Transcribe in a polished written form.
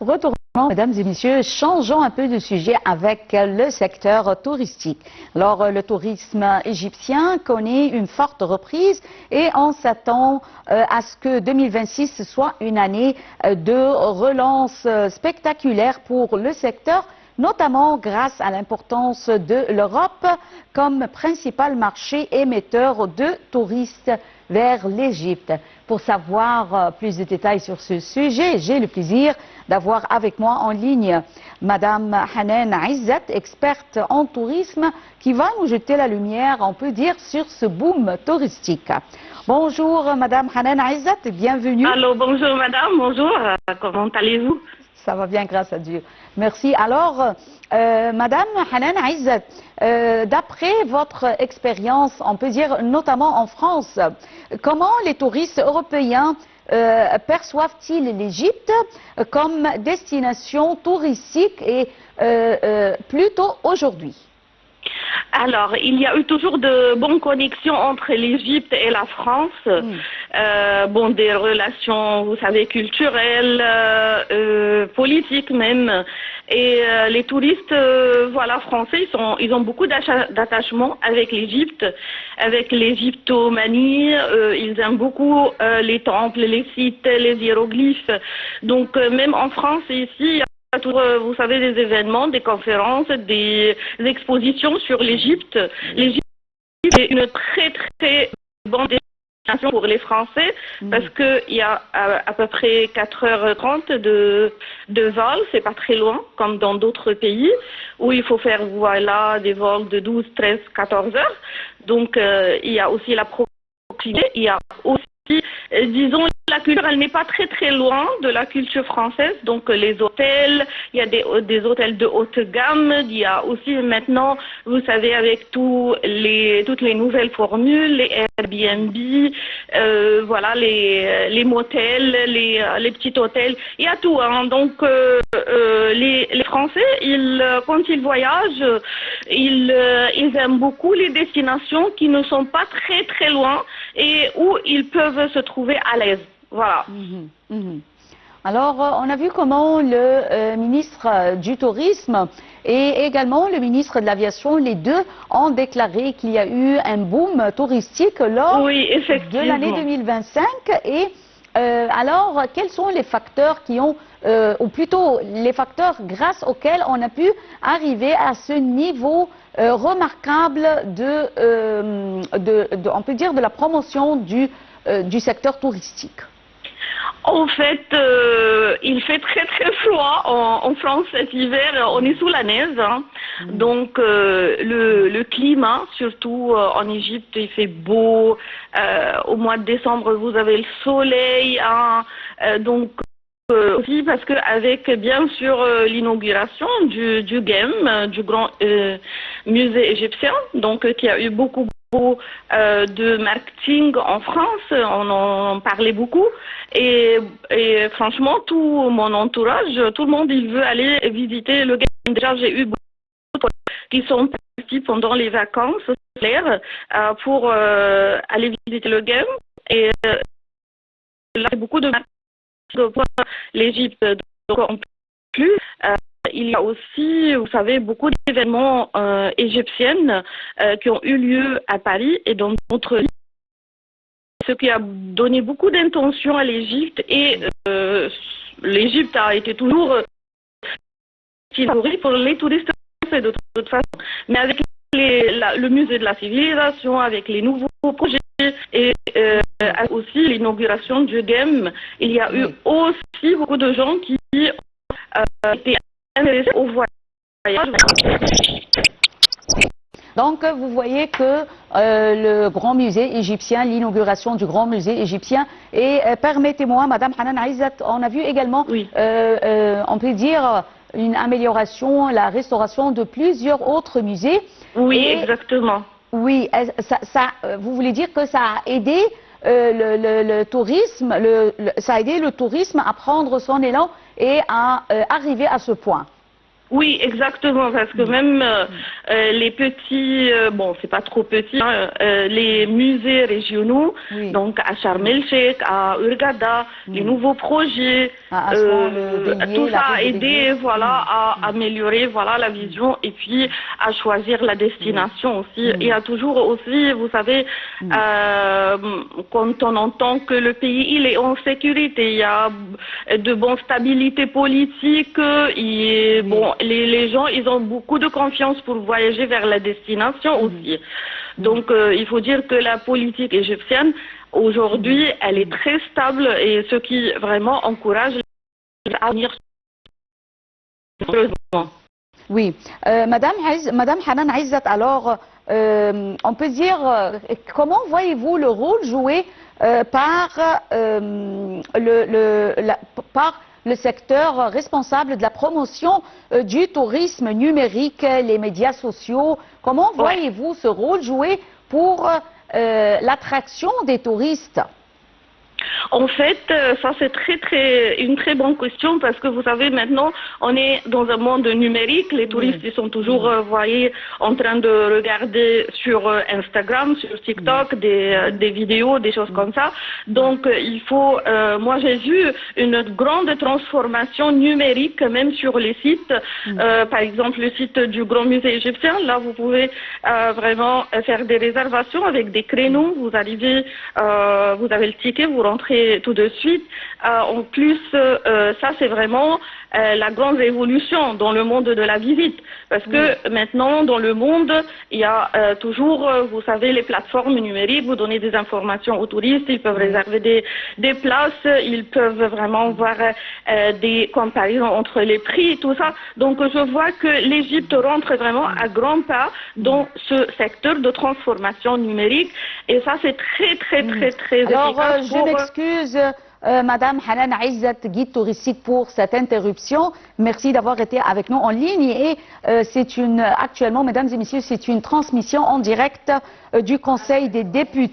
Retournons, mesdames et messieurs, changeons un peu de sujet avec le secteur touristique. Alors, le tourisme égyptien connaît une forte reprise et on s'attend à ce que 2026 soit une année de relance spectaculaire pour le secteur, notamment grâce à l'importance de l'Europe comme principal marché émetteur de touristes vers l'Égypte. Pour savoir plus de détails sur ce sujet, j'ai le plaisir d'avoir avec moi en ligne Madame Hanan Izzat, experte en tourisme, qui va nous jeter la lumière, on peut dire, sur ce boom touristique. Bonjour Madame Hanan Izzat, bienvenue. Allô, bonjour Madame, bonjour, comment allez-vous? Ça va bien, grâce à Dieu. Merci. Alors, Madame Hanan Izzat, d'après votre expérience, on peut dire notamment en France, comment les touristes européens perçoivent-ils l'Égypte comme destination touristique et plutôt aujourd'hui? Alors, il y a eu toujours de bonnes connexions entre l'Égypte et la France. Bon, des relations, vous savez, culturelles, politiques même. Et les touristes, voilà, français, ils ont beaucoup d'attachement avec l'Égypte, avec l'égyptomanie. Ils aiment beaucoup les temples, les sites, les hiéroglyphes. Donc, même en France, ici, vous savez, des événements, des conférences, des expositions sur l'Égypte. L'Égypte est une très bonne destination pour les Français parce qu'il y a à peu près 4h30 de vol, c'est pas très loin comme dans d'autres pays où il faut faire voilà, des vols de 12, 13, 14 heures. Donc il y a aussi la proximité, il y a aussi, disons, la culture, elle n'est pas très loin de la culture française. Donc les hôtels, il y a des hôtels de haute gamme. Il y a aussi maintenant, vous savez, avec toutes les nouvelles formules, les Airbnb, voilà, les motels, les petits hôtels, il y a tout. Hein. Donc les Français, quand ils voyagent, ils aiment beaucoup les destinations qui ne sont pas très loin et où ils peuvent se trouver à l'aise. Voilà. Alors, on a vu comment le ministre du Tourisme et également le ministre de l'Aviation, les deux ont déclaré qu'il y a eu un boom touristique lors de l'année 2025. Et alors, quels sont les facteurs qui ont, ou plutôt les facteurs grâce auxquels on a pu arriver à ce niveau remarquable on peut dire, de la promotion du secteur touristique? En fait, il fait très froid en France cet hiver. On est sous la neige, hein. Donc le climat, surtout en Égypte, il fait beau. Au mois de décembre, vous avez le soleil, hein. Donc aussi parce que avec bien sûr l'inauguration du GEM, du grand musée égyptien, donc qui a eu beaucoup de marketing en France, on en parlait beaucoup et franchement tout mon entourage, tout le monde il veut aller visiter le GEM. Déjà j'ai eu beaucoup qui sont partis pendant les vacances scolaires pour aller visiter le GEM et là il y a beaucoup de marketing pour l'Égypte. Donc en plus il y a aussi, vous savez, beaucoup d'événements égyptiennes qui ont eu lieu à Paris et dans d'autres villes, ce qui a donné beaucoup d'intention à l'Égypte et l'Égypte a été toujours favorite pour les touristes français de toute façon. Mais avec le musée de la civilisation, avec les nouveaux projets et aussi l'inauguration du GEM, il y a eu aussi beaucoup de gens qui ont été intéressés au voyage. Donc, vous voyez que le grand musée égyptien, l'inauguration du grand musée égyptien, et permettez-moi, Madame Hanan Izzat, on a vu également, on peut dire, une amélioration, la restauration de plusieurs autres musées. Oui, exactement. Oui, vous voulez dire que ça a aidé le tourisme, ça a aidé le tourisme à prendre son élan et à arriver à ce point? Oui, exactement, parce que même les petits, bon, c'est pas trop petit, hein, les musées régionaux, donc à Sharm el-Sheikh, à Hurghada, les nouveaux projets, tout ça a aidé, voilà, à améliorer, voilà, la vision et puis à choisir la destination aussi. Il y a toujours aussi, vous savez, quand on entend que le pays il est en sécurité, il y a de bonnes stabilités politiques, bon, les gens, ils ont beaucoup de confiance pour voyager vers la destination aussi. Donc, il faut dire que la politique égyptienne, aujourd'hui, elle est très stable et ce qui vraiment encourage à venir. Oui. Madame Hanan Aizat, alors, on peut dire, comment voyez-vous le rôle joué par le secteur responsable de la promotion du tourisme numérique, les médias sociaux? Comment voyez-vous ce rôle joué pour l'attraction des touristes? En fait, ça c'est une très bonne question parce que vous savez maintenant, on est dans un monde numérique. Les touristes ils sont toujours, vous voyez, en train de regarder sur Instagram, sur TikTok des vidéos, des choses comme ça. Donc il faut, moi j'ai vu une grande transformation numérique même sur les sites. Par exemple, le site du Grand Musée égyptien. Là, vous pouvez vraiment faire des réservations avec des créneaux. Vous arrivez, vous avez le ticket, vous rentrez tout de suite. En plus, ça c'est vraiment la grande révolution dans le monde de la visite. Parce que maintenant, dans le monde, il y a toujours, vous savez, les plateformes numériques, vous donnez des informations aux touristes, ils peuvent réserver des places, ils peuvent vraiment voir des comparaisons entre les prix, tout ça. Donc je vois que l'Égypte rentre vraiment à grands pas dans ce secteur de transformation numérique. Et ça, c'est très efficace. Alors, je m'excuse, Madame Hanan Aizat, guide touristique, pour cette interruption. Merci d'avoir été avec nous en ligne. Et actuellement, mesdames et messieurs, c'est une transmission en direct du Conseil des députés.